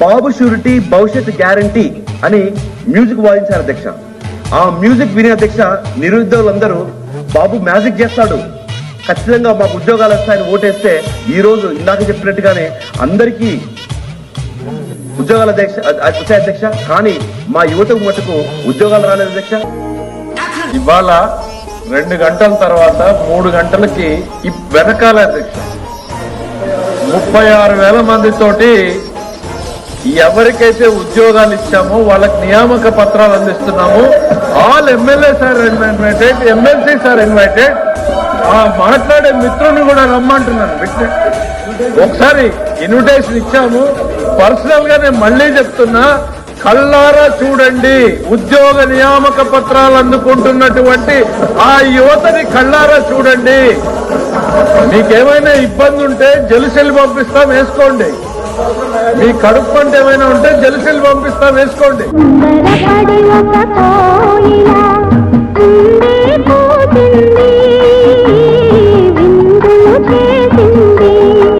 బాబు surety భవిష్యత్ guarantee అని music వాయించారు అధ్యక్ష. ఆ మ్యూజిక్ వినే అధ్యక్ష నిరుద్యోగులందరూ బాబు మ్యాజిక్ చేస్తాడు, ఖచ్చితంగా మాకు ఉద్యోగాలు వస్తాయని ఓటేస్తే ఈ రోజు ఇందాక చెప్పినట్టుగానే అందరికీ ఉద్యోగాల వచ్చాయి అధ్యక్ష. కానీ మా యువతకు మటుకు ఉద్యోగాలు రాలేదు అధ్యక్ష. ఇవాళ 2 గంటల తర్వాత 3 గంటలకి వెనకాల అధ్యక్ష 36,000 మందితోటి ఎవరికైతే ఉద్యోగాలు ఇచ్చామో వాళ్ళకి నియామక పత్రాలు అందిస్తున్నాము. All MLAs are invited, MLCs are invited. ఆ మాట్లాడే మిత్రుని కూడా రమ్మంటున్నాను. ఒకసారి ఇన్విటేషన్ ఇచ్చాము. పర్సనల్ గా నేను మళ్లీ చెప్తున్నా, కళ్ళారా చూడండి. ఉద్యోగ నియామక పత్రాలు అందుకుంటున్నటువంటి ఆ యువతని కళ్ళారా చూడండి. మీకేమైనా ఇబ్బంది ఉంటే జలుసెల్లి పంపిస్తాం, వేసుకోండి. మీ కడుపు పంట ఏమైనా ఉంటే జలుసెల్లి పంపిస్తాం, వేసుకోండి.